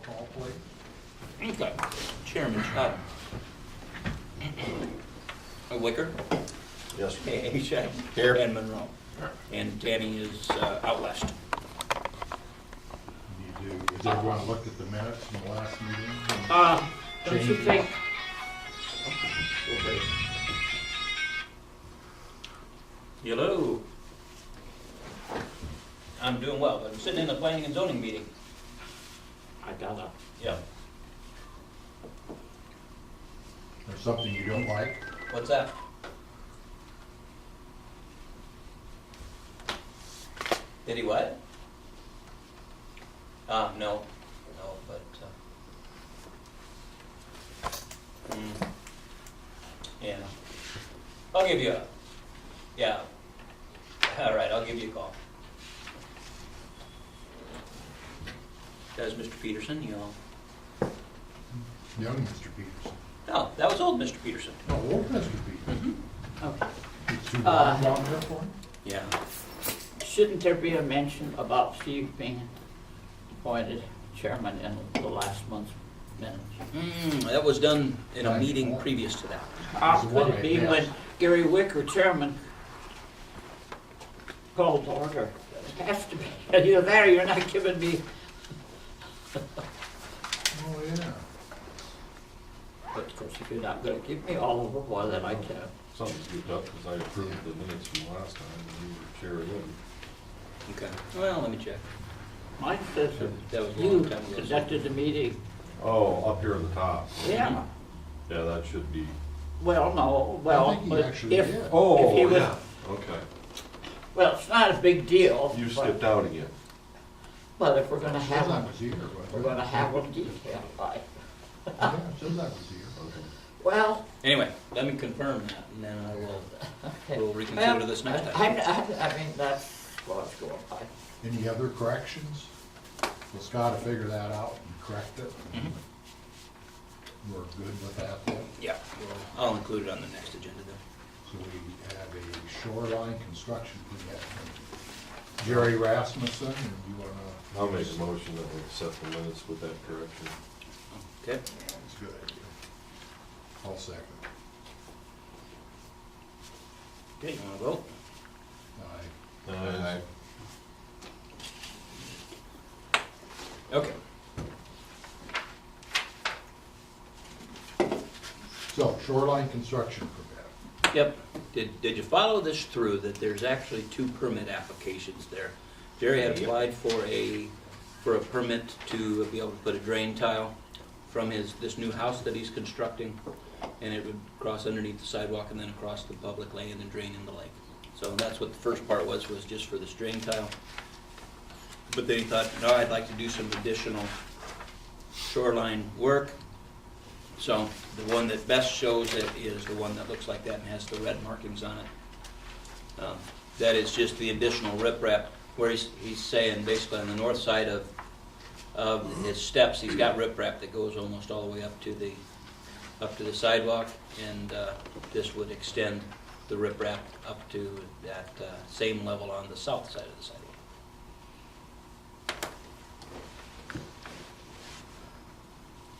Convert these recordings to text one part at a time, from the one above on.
call, please. Okay. Chairman Wicker, Yes. Ashak, Here. and Monroe. And Danny is out west. Has everyone looked at the minutes from the last meeting? Don't you Change. think, Hello. I'm doing well, but I'm sitting in the planning and zoning meeting. I gotta, Yeah. There's something you don't like? What's that? Did he what? No, but, yeah. I'll give you a, yeah. All right, I'll give you a call. That's Mr. Peterson, you know. Young Mr. Peterson. No, that was old Mr. Peterson. Oh, old Mr. Peterson. okay. It's too long down there for him? Yeah. Shouldn't there be a mention about Steve being appointed chairman in the last month's minutes? That was done in a Right. meeting previous to that. How It's could why, it be yes. when Gary Wicker, chairman, called to order? It has to be, either that or you're not giving me, Oh, yeah. but of course, if you're not gonna give me all of them, well, then I can. Something's goofed up because I approved the minutes from last time and you were chair again. Okay. Well, let me check. Mine says That was that a you long time ago. conducted the meeting. Oh, up here at the top. Yeah, Yeah, that should be. well, no, I well, think he but actually if, did. if he Oh, was, yeah, okay. well, it's not a big deal. You but- skipped out again. But if we're gonna Says have I them, was here, we're but. gonna have them detailed, like, Yeah, it says I was here. Okay. well, Anyway, let me confirm that, and then I will, okay. we'll reconsider Well, this next time. I mean, that's what it's going by. Any other corrections? Well, Scott will figure that out and correct it. Mhm. We're good with that then? Yeah, well, I'll include it on the next agenda then. So we have a shoreline construction permit from Jerry Rasmussen, and you wanna? I'll make a motion that we accept the minutes with that correction. Okay. That's a good idea. I'll second. Okay, you wanna vote? Aye. Okay. So shoreline construction permit. Yep. Did you follow this through, that there's actually 2 permit applications there? Jerry had applied for a permit to be able to put a drain tile from this new house that he's constructing, and it would cross underneath the sidewalk and then across the public land and drain in the lake. So that's what the first part was just for this drain tile. But then he thought, no, I'd like to do some additional shoreline work. So the one that best shows it is the one that looks like that and has the red markings on it. That is just the additional riprap, where he's saying basically on the north side of his steps, he's got riprap that goes almost all the way up to the sidewalk, and this would extend the riprap up to that same level on the south side of the sidewalk.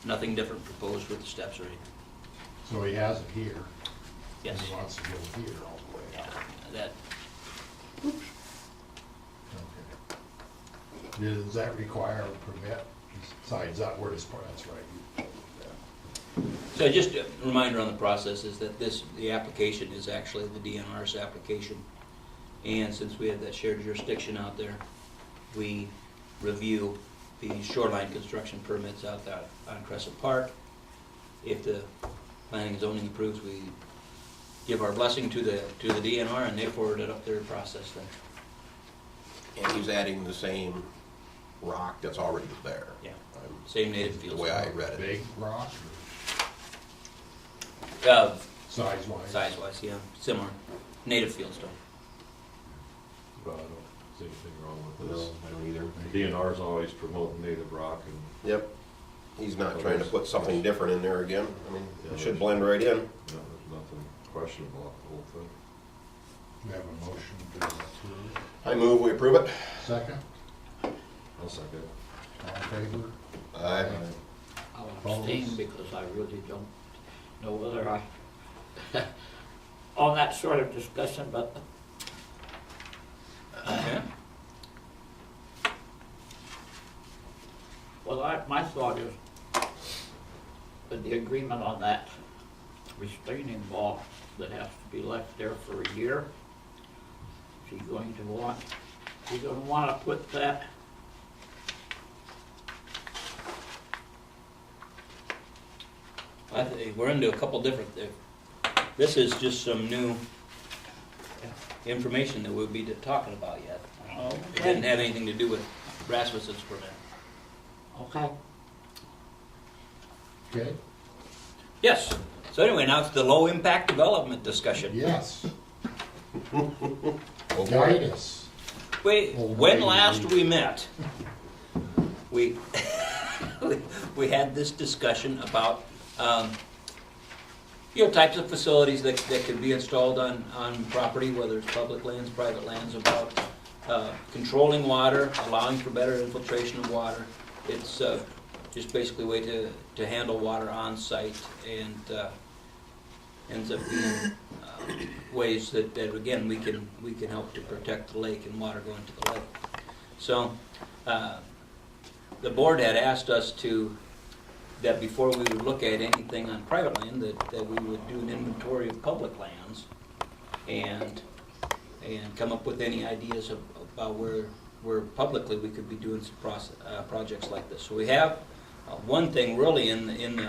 Nothing different proposed with the steps or anything. So he has it here. Yes. And he wants to go here all the way Yeah, out. that, Okay. Does that require a permit? Besides that, where does, that's right. so just a reminder on the process is that the application is actually the DNR's application. And since we have that shared jurisdiction out there, we review the shoreline construction permits out there on Crescent Park. If the planning and zoning approves, we give our blessing to the DNR, and they forward it up their process then. And he's adding the same rock that's already there. Yeah, Um, same native The fields. way I read it. Big rock or size-wise? Size-wise, yeah, similar, native fieldstone. But I don't see anything wrong with No, this. I don't either. DNR's always promoting native rock and Yep. He's not trying to put something different in there again. I mean, Yeah, it should blend right in. there's nothing questionable about the whole thing. We have a motion to approve. I move we approve it. Second, I'll second it. all in favor? Aye. Aye. I'll abstain Opposed? because I really don't know whether I, on that sort of discussion, but Okay. well, my thought is that the agreement on that restraining wall that has to be left there for a year, is he going to want to put that We're into a couple different, this is just some new information that we'll be talking about yet. It didn't have anything to do with Rasmussen's permit. Okay. Okay, Yes, so anyway, now it's the low impact development discussion. yes, Oh, guide us. Wait, Oh, when maybe last we- we met, we, we had this discussion about, types of facilities that could be installed on property, whether it's public lands, private lands, about controlling water, allowing for better infiltration of water. It's just basically a way to handle water on site, and ends up being ways that again, we can help to protect the lake and water going to the lake. So, the board had asked us that before we would look at anything on private land, that we would do an inventory of public lands and come up with any ideas about where publicly we could be doing some projects like this. So we have one thing really in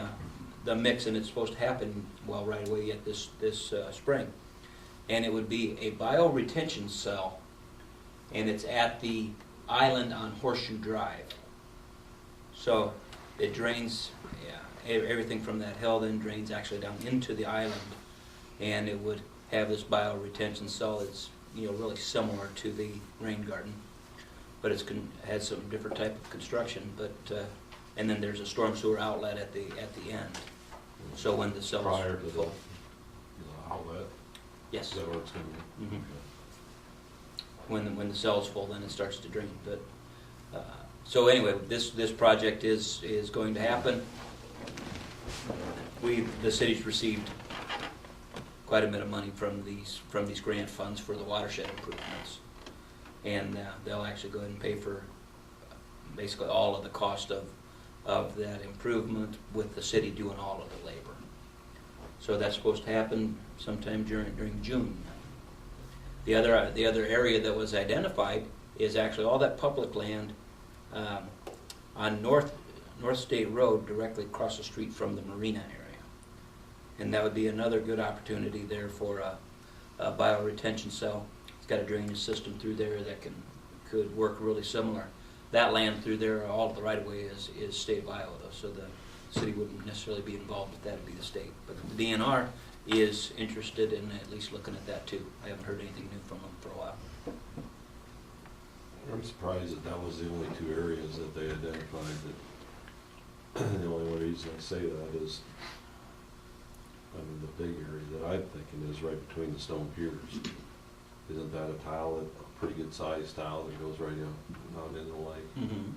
the mix, and it's supposed to happen, well, right away yet this spring. And it would be a bioretention cell, and it's at the island on Horseshoe Drive. So it drains, everything from that hill then drains actually down into the island, and it would have this bioretention cell that's really similar to the rain garden, but has some different type of construction. But and then there's a storm sewer outlet at the end. So when the cell's Prior to the full, outlet, yes. is that where it's gonna be? Mhm. When the cell's full, then it starts to drain. But so anyway, this project is going to happen. The city's received quite a bit of money from these grant funds for the watershed improvements, and they'll actually go ahead and pay for basically all of the cost of that improvement, with the city doing all of the labor. So that's supposed to happen sometime during June. The other area that was identified is actually all that public land on North State Road, directly across the street from the marina area. And that would be another good opportunity there for a bioretention cell. It's got a drainage system through there that could work really similar. That land through there, all of the right-of-way is state of Iowa, though, so the city wouldn't necessarily be involved with that, it'd be the state. But the DNR is interested in at least looking at that too. I haven't heard anything new from them for a while. I'm surprised that was the only two areas that they identified that, the only reason I say that is, the big area that I'm thinking is right between the stone piers. Isn't that a tile, a pretty good sized tile that goes right out into the lake? Mm-hmm.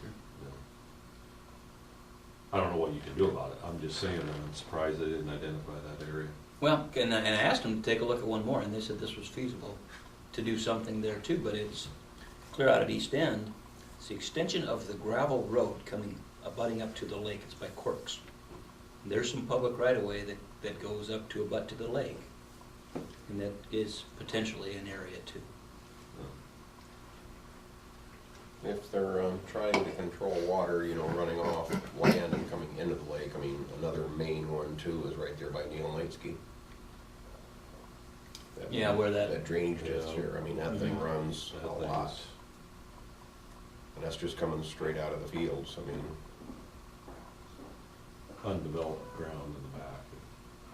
Yeah. I don't know what you can do about it, I'm just saying that I'm surprised they didn't identify that area. Well, and I asked them to take a look at one more, and they said this was feasible to do something there too, but it's clear out at East End. It's the extension of the gravel road abutting up to the lake. It's by Quirks. There's some public right-of-way that goes up to abut to the lake, and that is potentially an area too. If they're trying to control water, running off land and coming into the lake, another main one too is right there by Neil Knightsky. Yeah, where that- drainage ditch here, that thing Mhm. runs a That thing lot. is- And that's just coming straight out of the fields, Undeveloped ground in the back,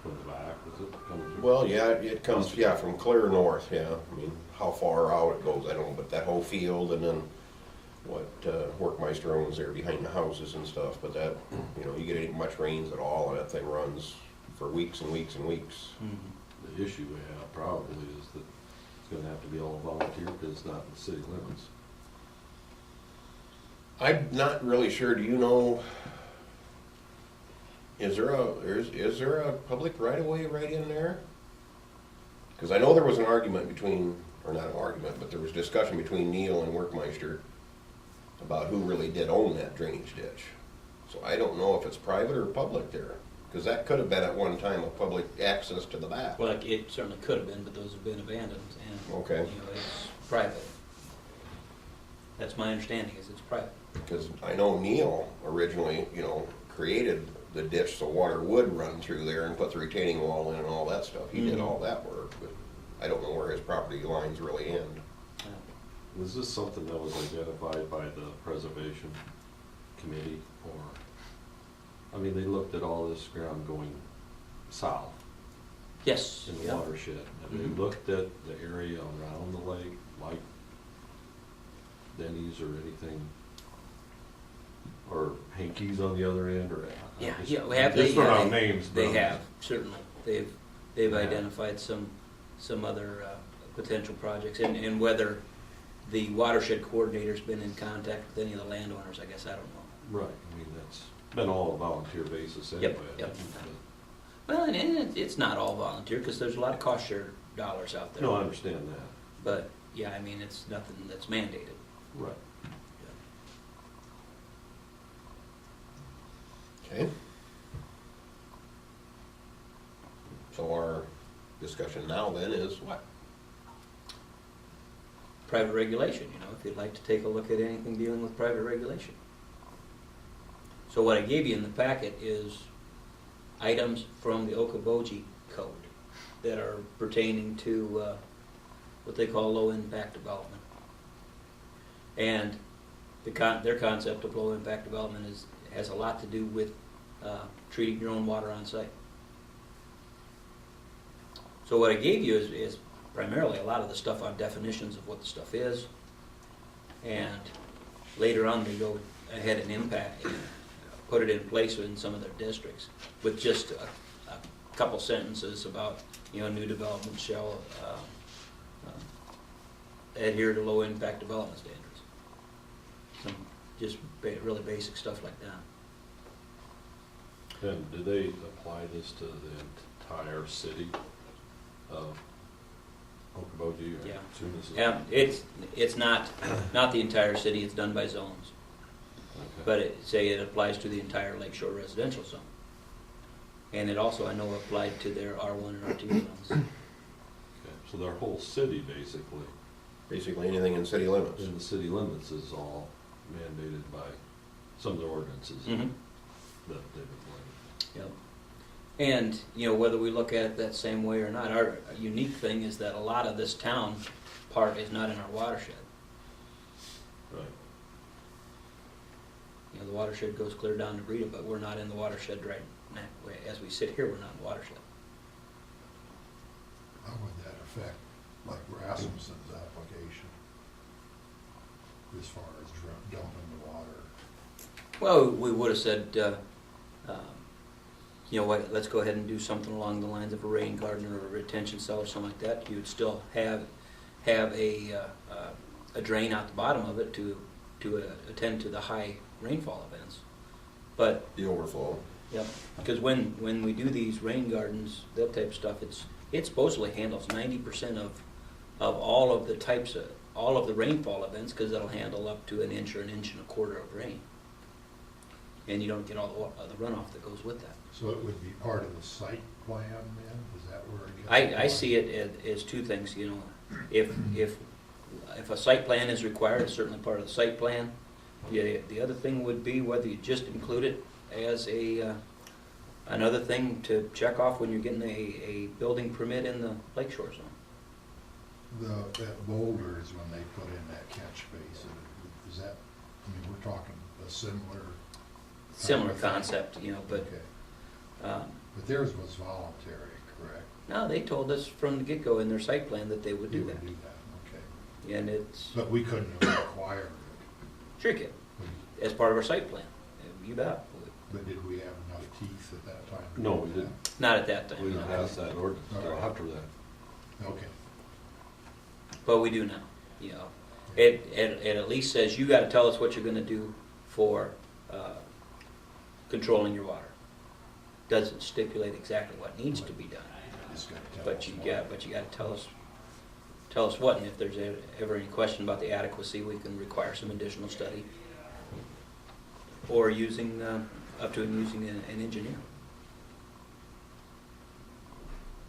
from the back, is it coming through? Well, yeah, it comes, from clear north, yeah. How far out it goes, I don't know, but that whole field and then what Workmeister owns there behind the houses and stuff, but that, you get any much rains at all and that thing runs for weeks and weeks and weeks. Mm-hmm. The issue we have probably is that it's gonna have to be all volunteer, because it's not in the city limits. I'm not really sure, do you know, is there a public right-of-way right in there? Because I know there was an argument between, or not an argument, but there was discussion between Neil and Workmeister about who really did own that drainage ditch. So I don't know if it's private or public there, because that could have been at one time a public access to the back. Well, it certainly could have been, but those have been abandoned, and, Okay. you know, it's private. That's my understanding, is it's private. Because I know Neil originally, created the ditch so water would run through there and put the retaining wall in and all that stuff. He did Mhm. all that work, but I don't know where his property lines really end. Was this something that was identified by the preservation committee, or, I mean, they looked at all this ground going south Yes. in the yeah. watershed, and Mhm. they looked at the area around the lake, like Denny's or anything, or Hanky's on the other end, or. Yeah, just- yeah, we have, Just they, throwing out yeah, names. they but- have, certainly. They've Yeah. identified some other potential projects, and whether the watershed coordinator's been in contact with any of the landowners, I guess, I don't know. Right, I mean, that's been all a volunteer basis Yep, anyway. yep. but- Well, and it's not all volunteer, because there's a lot of cost share dollars out there. No, I understand that, But, yeah, I mean, it's nothing that's mandated. right. Okay? So our discussion now then is what? Private regulation, if you'd like to take a look at anything dealing with private regulation. So what I gave you in the packet is items from the Okoboji Code that are pertaining to what they call low-impact development. And their concept of low-impact development has a lot to do with treating your own water on site. So what I gave you is primarily a lot of the stuff on definitions of what the stuff is, and later on they go ahead and put it in place in some of their districts with just a couple sentences about, new development shall adhere to low impact development standards. Some just really basic stuff like that. And do they apply this to the entire city of Okoboji? Yeah. Assume this is- It's not the entire city, it's done by zones. Okay. But it applies to the entire Lakeshore residential zone. And it also, I know, applied to their R1 and R2 zones. Okay, so their whole city, basically, Basically anything in city limits. in the city limits is all mandated by some of the ordinances Mhm. that they've applied. Yep. And, whether we look at it that same way or not, our unique thing is that a lot of this town part is not in our watershed. Right. The watershed goes clear down to Breda, but we're not in the watershed right now. As we sit here, we're not in the watershed. How would that affect, like Rasmussen's application, as far as dumping the water? Well, we would have said, what, let's go ahead and do something along the lines of a rain garden or a retention cell or something like that. You'd still have a drain out the bottom of it to attend to the high rainfall events. But, The overflow. because when we do these rain gardens, that type of stuff, it supposedly handles 90% of all of the types of, all of the rainfall events, because it'll handle up to an inch or an inch and a quarter of rain. And you don't get all the runoff that goes with that. So it would be part of the site plan then? Is that where it gets? I see it as two things, if a site plan is required, it's certainly part of the site plan. The other thing would be whether you just include it as another thing to check off when you're getting a building permit in the Lakeshore zone. That boulders, when they put in that catch basin, is that, we're talking a similar? Similar concept, but, Okay. But theirs was voluntary, correct? no, they told us from the get-go in their site plan that they would do You that. would do that, okay. And it's, But we couldn't have required it. sure you can, as part of our site plan, you bet. But did we have enough teeth at that time? to No, do we that? didn't. Not at that time. We didn't pass that ordinance All until right. after that. Okay. But we do now, It at least says, you gotta tell us what you're gonna do for controlling your water. Doesn't stipulate exactly what needs to be done, It's gotta tell but us you what. gotta tell us what, and if there's ever any question about the adequacy, we can require some additional study. Or using, up to and using an engineer.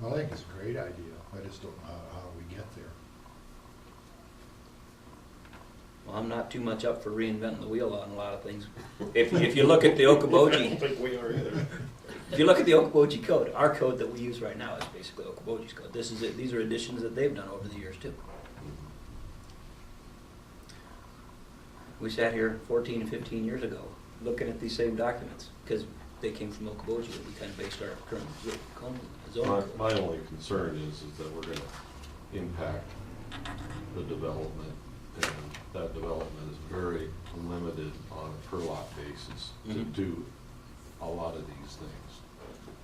Well, I think it's a great idea, I just don't know how we get there. Well, I'm not too much up for reinventing the wheel on a lot of things. If you look at the I don't Okoboji, think we are either. if you look at the Okoboji code, our code that we use right now is basically Okoboji's code. This is it, these are additions that they've done over the years too. We sat here 14 and 15 years ago, looking at these same documents, because they came from Okoboji, and we kind of based our current zoning code. My only concern is that we're gonna impact the development, and that development is very limited on a per lot basis to Mhm. do a lot of these things.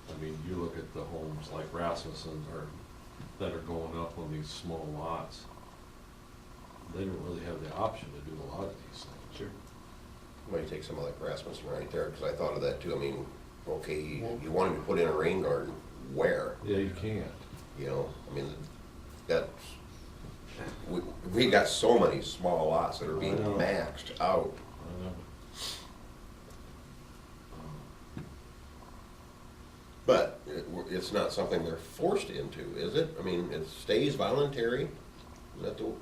I mean, you look at the homes like Rasmussen that are going up on these small lots, they don't really have the option to do a lot of these things. Sure. Well, you take some of like Rasmussen right there, because I thought of that too. I mean, okay, you wanted to put in a rain garden, where? Yeah, you can't. You know, I mean, that's, we got so many small lots that are being I know. maxed out. But it's not something they're forced into, is it? I mean, it stays voluntary? Is that the,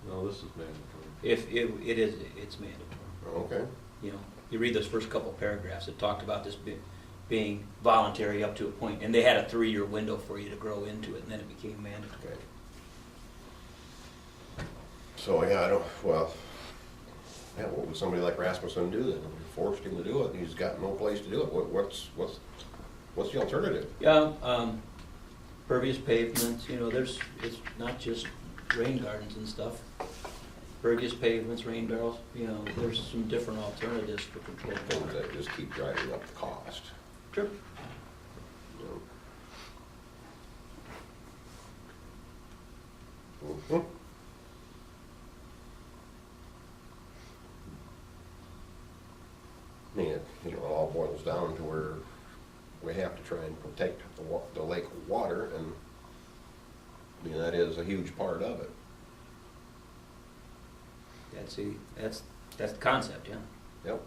No, this is mandatory. If it's mandatory. okay. You know, you read those first couple paragraphs, it talked about this being voluntary up to a point, and they had a 3-year window for you to grow into it, and then it became mandatory. Okay. So, yeah, I don't, well, yeah, what would somebody like Rasmussen do then? We forced him to do it, and he's got no place to do it. What's the alternative? Yeah, pervious pavements, you know, it's not just rain gardens and stuff. Pervious pavements, rain barrels, you know, there's some different alternatives for control. Things that just keep driving up the cost. Sure. You know. Mhm. I mean, it all boils down to where we have to try and protect the lake water, and, I mean, that is a huge part of it. That's the concept, yeah. Yep.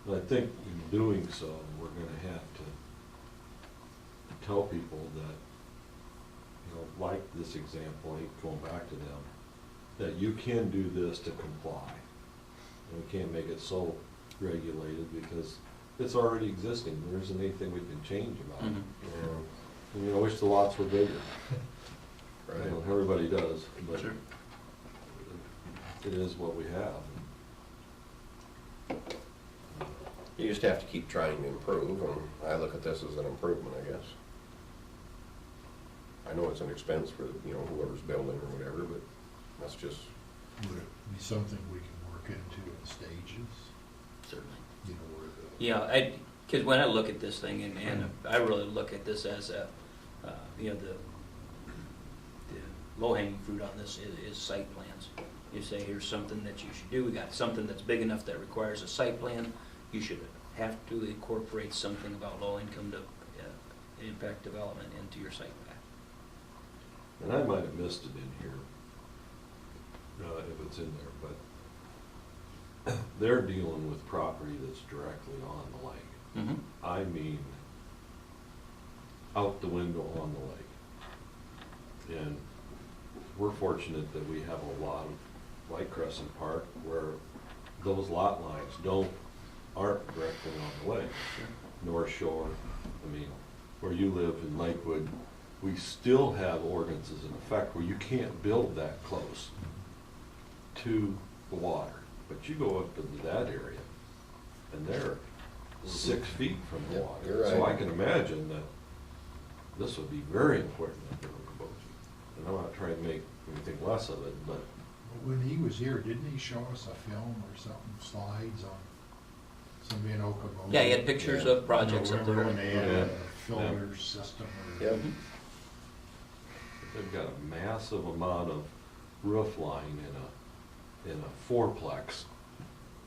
But I think in doing so, we're gonna have to tell people that, you know, like this example, I hate going back to them, that you can do this to comply. And we can't make it so regulated because it's already existing. There isn't anything we can change about it. Mhm. Yeah. I mean, I wish the lots were bigger. Right. You know, everybody does, but Sure. it is what we have. You just have to keep trying to improve, and I look at this as an improvement, I guess. I know it's an expense for, you know, whoever's building or whatever, but that's just, Would it be something we can work into in stages, Certainly. you know, where the. Yeah, because when I look at this thing, and I really look at this as a, you know, the low-hanging fruit on this is site plans. You say, here's something that you should do, we got something that's big enough that requires a site plan, you should have to incorporate something about low-income impact development into your site plan. And I might have missed it in here, if it's in there, but they're dealing with property that's directly on the lake. Mm-hmm. I mean, out the window on the lake. And we're fortunate that we have a lot of, like Crescent Park, where those lot lines aren't directly on the lake. North Shore, I mean, where you live in Lakewood, we still have ordinances in effect where you can't build that close to the water. But you go up into that area, and they're 6 feet from the Yep, water. you're So I right. can imagine that this would be very important up in Okoboji. And I'm not trying to make anything less of it, but When he was here, didn't he show us a film or something, slides on somebody in Okoboji? Yeah, he had pictures of projects up Remember there. when they had Yeah. a filter system? or- Yep. they've got a massive amount of roof line in a fourplex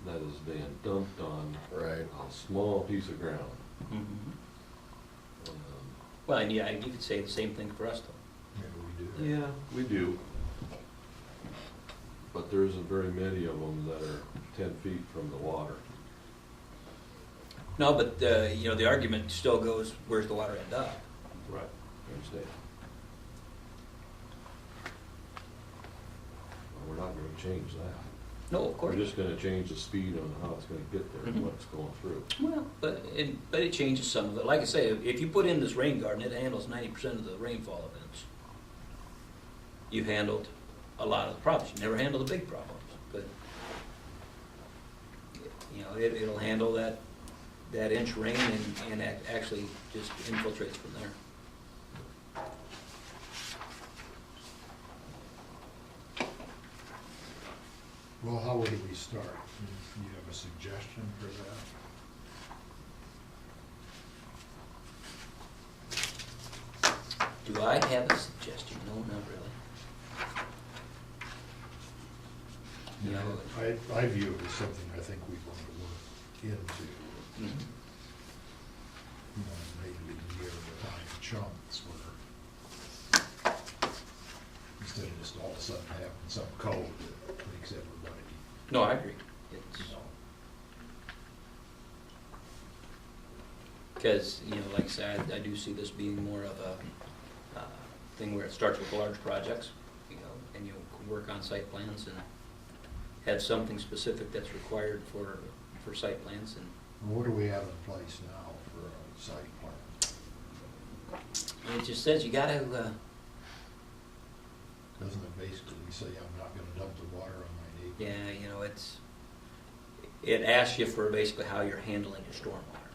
that is being dumped on Right. a small piece of ground. Mhm. Um, Well, and yeah, you could say the same thing for us though. Maybe we do. Yeah, we do. But there isn't very many of them that are 10 feet from the water. No, but, you know, the argument still goes, where's the water end up? Right. I understand. Well, we're not gonna change that. No, of course. We're just gonna change the speed on how it's gonna get there and Mhm. what it's going through. Well, but it changes some of it. Like I say, if you put in this rain garden, it handles 90% of the rainfall events. You've handled a lot of the problems. You never handle the big problems, but, you know, it'll handle that inch rain and actually just infiltrates from there. Well, how would we start? Do you have a suggestion for that? Do I have a suggestion? No, not really. You know, I view it as something I think we want to work into, mhm. you know, maybe a year at a time chunks where instead of just all of a sudden having some code that makes everybody, No, I agree. It's, you know, because, you know, like I said, I do see this being more of a thing where it starts with large projects, you know, and you can work on site plans and have something specific that's required for site plans and what do we have in place now for a site plan? it just says you gotta, Doesn't it basically say I'm not gonna dump the water on my neighbor? yeah, you know, it asks you for basically how you're handling your stormwater.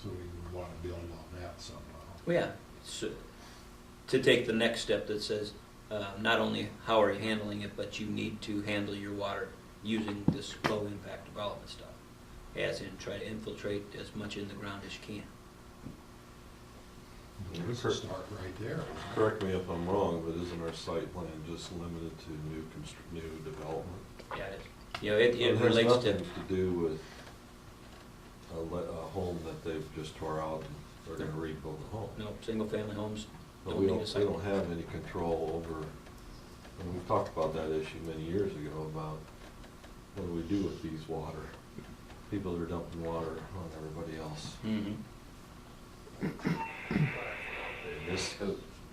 So we would wanna build on that somehow. Well, yeah, so, to take the next step that says, not only how are you handling it, but you need to handle your water using this low impact development stuff. As in, try to infiltrate as much in the ground as you can. It's a start right there. isn't it? Correct me if I'm wrong, but isn't our site plan just limited to new development? Yeah, it is. You know, it has relates to, nothing to do with a home that they've just tore out and they're gonna rebuild the home. no, single-family homes But don't we need a don't, we site. don't have any control over, and we've talked about that issue many years ago about what do we do with these water? People that are dumping water on everybody else. Mhm.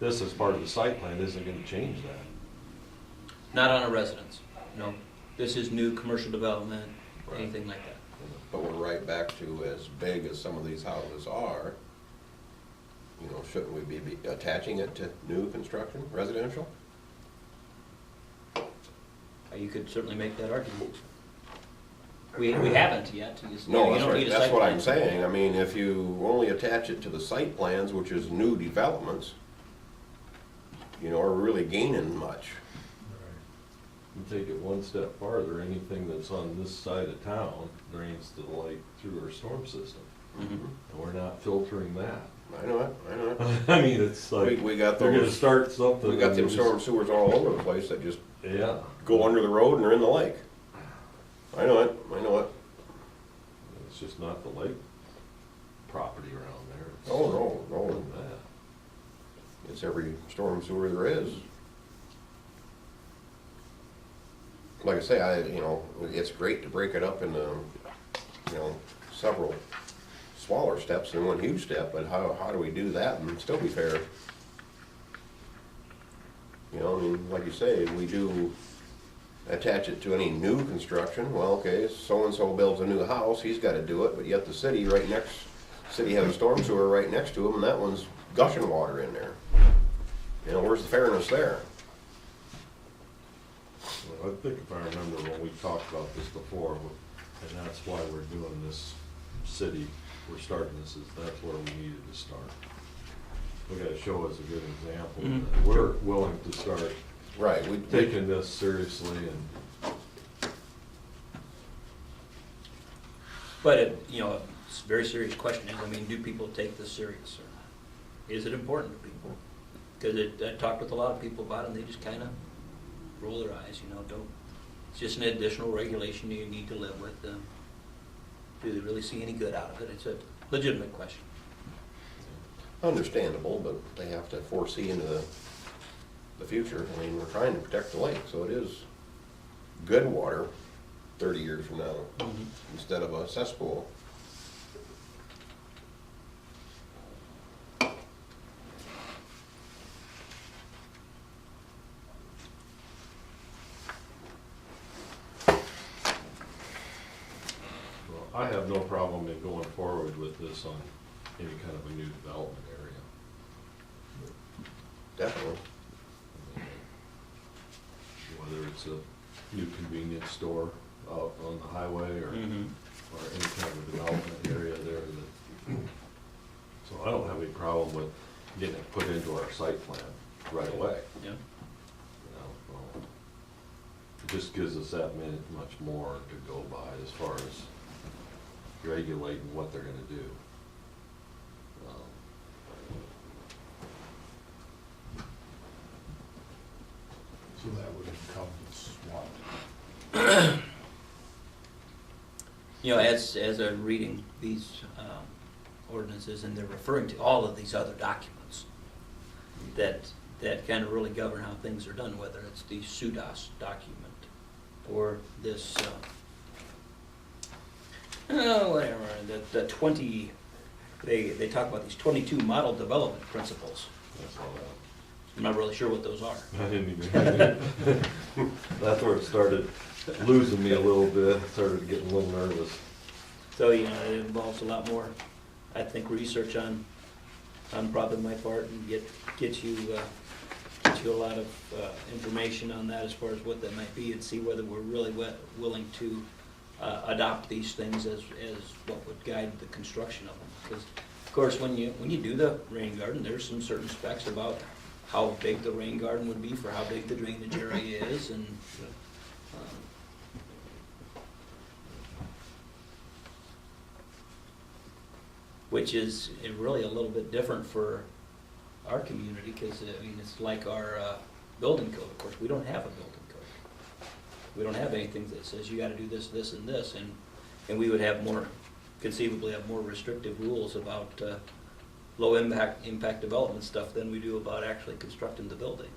This as part of the site plan isn't gonna change that. Not on a residence, no. This is new commercial development, Right. anything like that. But we're right back to as big as some of these houses are, you know, shouldn't we be attaching it to new construction, residential? You could certainly make that argument. We haven't yet. You just- No, you that's don't right, need a that's site what I'm plan. saying, I mean, if you only attach it to the site plans, which is new developments, you know, are we really gaining much? You take it one step farther, anything that's on this side of town drains to the lake through our storm system. Mhm. And we're not filtering that. I know it, I know it. I mean, it's like, We got they're gonna those, start something. we got and them just- storm sewers all over the place that just Yeah. go under the road and they're in the lake. I know it, I know it. It's just not the lake property around there. It's Oh, no, no. more than that. It's every storm sewer there is. Like I say, you know, it's great to break it up into, you know, several smaller steps and one huge step, but how do we do that and still be fair? You know, I mean, like you say, we do attach it to any new construction, well, okay, so-and-so builds a new house, he's gotta do it, but yet the city city has a storm sewer right next to him, and that one's gushing water in there. You know, where's the fairness there? Well, I think if I remember when we talked about this before, and that's why we're doing this city, we're starting this, is that's where we needed to start. We gotta show us a good example, Mhm. that we're willing to start Right, we, taking this seriously and, But, you know, it's a very serious question is, I mean, do people take this serious or not? Is it important to people? Because I talked with a lot of people about it and they just kind of roll their eyes, you know, It's just an additional regulation you need to live with. Do they really see any good out of it? It's a legitimate question. Understandable, but they have to foresee into the future. I mean, we're trying to protect the lake, so it is good water 30 years from now, instead of a cesspool. Well, I have no problem in going forward with this on any kind of a new development area. Definitely. Whether it's a new convenience store out on the highway or any kind of development area there that, so I don't have any problem with getting it put into our site plan right away. Yeah. You know, it just gives us that much more to go by as far as regulating what they're gonna do. So that would encompass what? You know, as I'm reading these ordinances, and they're referring to all of these other documents that kind of really govern how things are done, whether it's the SUDAS document or this, whatever, the 20, they talk about these 22 model development principles. That's all that. I'm not really sure what those are. I didn't even, that's where it started losing me a little bit, started getting a little nervous. So, you know, it involves a lot more, I think, research on probably my part, and get you a lot of information on that as far as what that might be, and see whether we're really willing to adopt these things as what would guide the construction of them. Because, of course, when you do the rain garden, there's some certain specs about how big the rain garden would be for how big the drainage area is, and which is really a little bit different for our community, because, I mean, it's like our building code. Of course, we don't have a building code. We don't have anything that says you gotta do this, this, and this, and we would have conceivably have more restrictive rules about low impact development stuff than we do about actually constructing the building.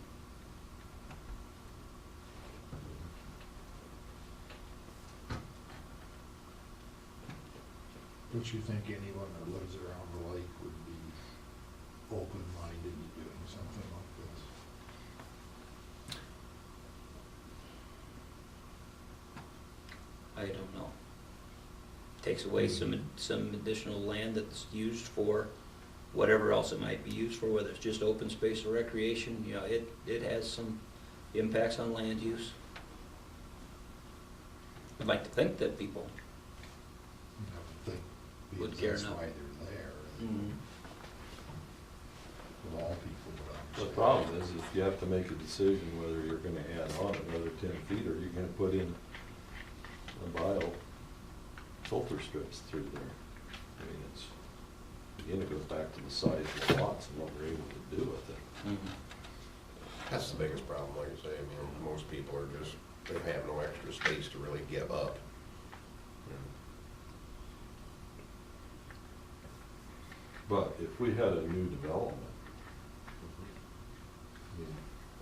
Don't you think anyone that lives around the lake would be open-minded to doing something like this? I don't know. Takes away some additional land that's used for whatever else it might be used for, whether it's just open space or recreation. You know, it has some impacts on land use. I'd like to think that people I think would because care that's enough. why they're there. But all people would The understand. problem is you have to make a decision whether you're gonna add on another 10 feet, or you're gonna put in a bio filter strips through there. I mean, again, it goes back to the size of the lots and what we're able to do with it. That's the biggest problem, like I say. I mean, most people are just, they have no extra space to really give up. But if we had a new development, I mean,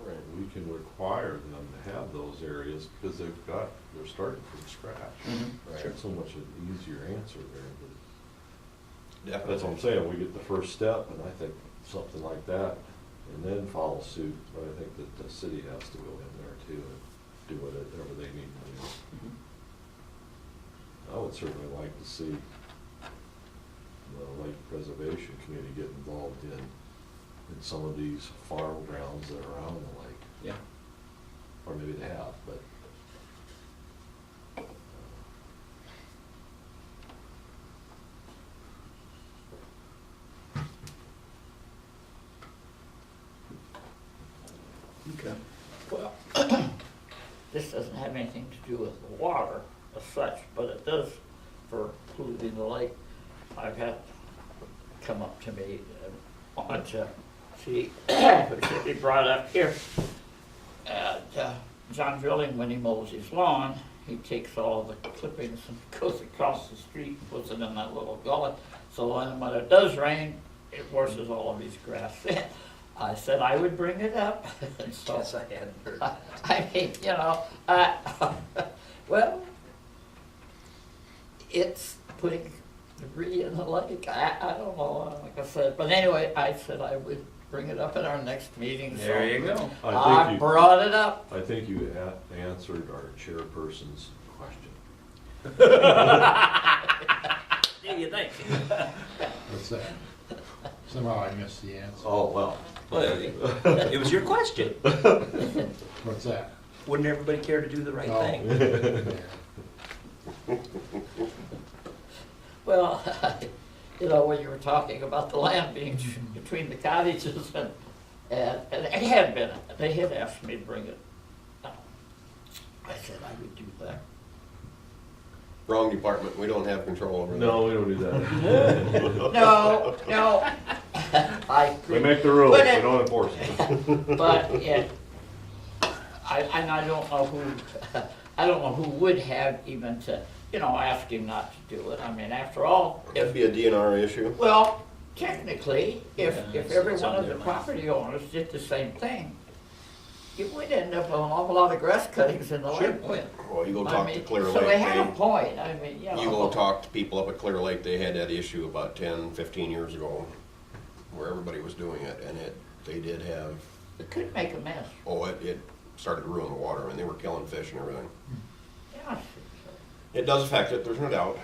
Right. we can require them to have those areas because they're starting from scratch. Right. It's so much an easier answer there, but Definitely. that's what I'm saying, we get the first step, and I think something like that, and then follow suit, but I think that the city has to go in there too and do whatever they need to do. I would certainly like to see the Lake Preservation Committee get involved in some of these farm grounds that are around the lake, Yeah. or maybe they have, but. Okay. Well, this doesn't have anything to do with the water as such, but it does for polluting the lake. I've had come up to me and wanted to see if it should be brought up here. And John Drilling, when he mows his lawn, he takes all the clippings and goes across the street and puts it in that little gullet. So when it does rain, it washes all of his grass in. I said I would bring it up. And so, Yes, I hadn't heard. I mean, you know, well, it's putting debris in the lake. I don't know, like I said, but anyway, I said I would bring it up at our next meeting. So There you go. I I think brought it up. I think you answered our chairperson's question. Do you think? What's that? Somehow I missed the answer. Oh, well. Well, it was your question. What's that? Wouldn't everybody care to do the right Oh. thing? Yeah. Well, you know, when you were talking about the land being between the cottages and it had been, they had asked me to bring it up. I said I would do that. Wrong department, we don't have control over that. No, we don't do that. No, I. We make the rules, But we it- don't enforce them. But yeah, I don't know who, I don't know who would have even to, you know, ask him not to do it. I mean, after all, That'd be a DNR issue. well, technically, if Yeah, every it's one on of the their mind. property owners did the same thing, you would end up with an awful lot of grass cuttings in the Sure. lake. Oh, yeah. Well, you go I talk to mean, Clear so they had a Lake, point, I mean, you know. you go talk to people up at Clear Lake, they had that issue about 10, 15 years ago, where everybody was doing it, and they did have, It could make a mess, it started to ruin the water, and they were killing fish and everything. yeah. It does affect it, there's no doubt.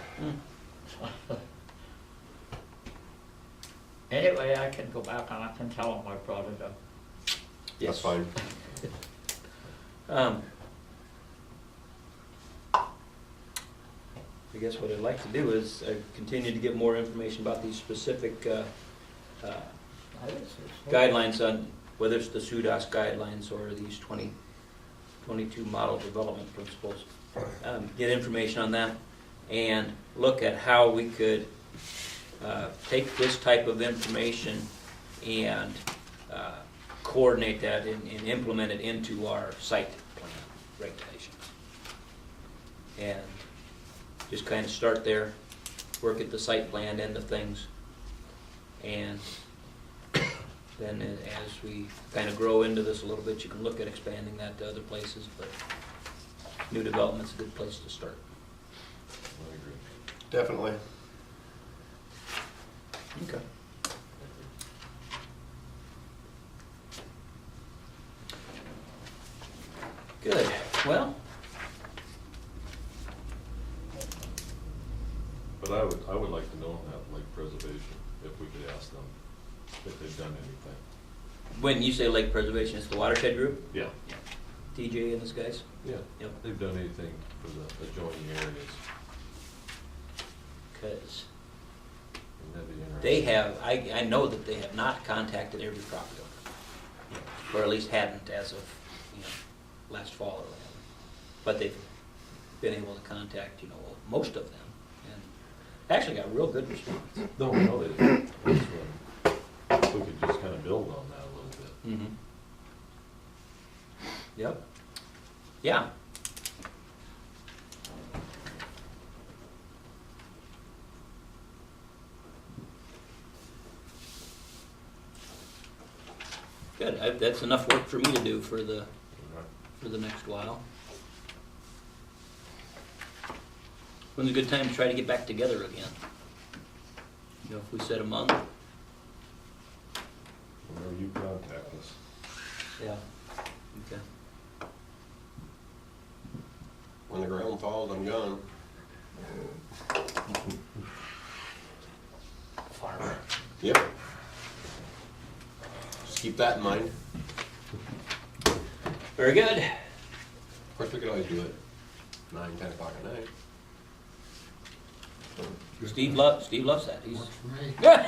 Anyway, I can go back and I can tell them I brought it up. That's fine. I guess what I'd like to do is continue to get more information about these specific I would say so. guidelines on, whether it's the SUDAS guidelines or these 2022 model development principles. Get information on that and look at how we could take this type of information and coordinate that and implement it into our site plan regulations. And just kind of start there, work at the site plan end of things, and then as we kind of grow into this a little bit, you can look at expanding that to other places, but new development's a good place to start. I agree. Definitely. Okay. Good, well, But I would like to know that lake preservation, if we could ask them if they've done anything. when you say lake preservation, it's the watershed group, Yeah. TJ and those guys? Yeah. Yep. They've done anything for the adjoining areas. Because Wouldn't that be interesting? they have, I know that they have not contacted every property owner, or at least hadn't as of, last fall or whatever. But they've been able to contact, most of them, and actually got a real good response. No, they didn't. That's what- If we could just kind of build on that a little bit. Mm-hmm. Yep. Yeah. Good, that's enough work for me to do for the next while. When's a good time to try to get back together again? If we set a month? Whenever you contact us. Yeah. Okay. When the ground falls, I'm gone. Farmer. Yep. Just keep that in mind. Very good. Of course, we could always do it 9, 10 o'clock at night. Steve loves that. He's Works for me. good.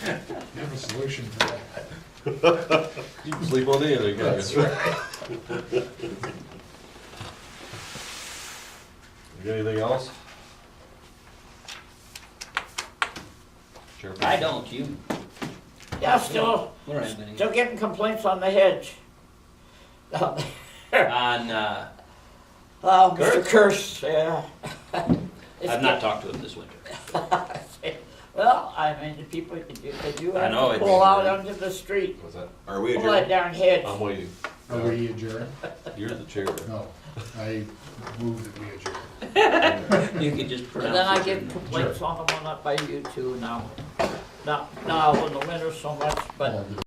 You have a solution for that. You can sleep on the end, That's right. You got anything else? Chairperson? I don't. You? Yeah, still, We don't have any. still getting complaints on the hedge. down there. On, Oh, Kurtz? Mr. Curse, yeah. I've not talked to him this winter. Well, I mean, the people, they do I have know, to it's- pull out onto the street, What's that? Are we pull that adjourned? darn hedge. I'm waiting. Are we adjourned? You're the chair. No, I move that we adjourn. You could just And pronounce then I it. get complaints on the one up by you two now. Not now in the winter so much, but All the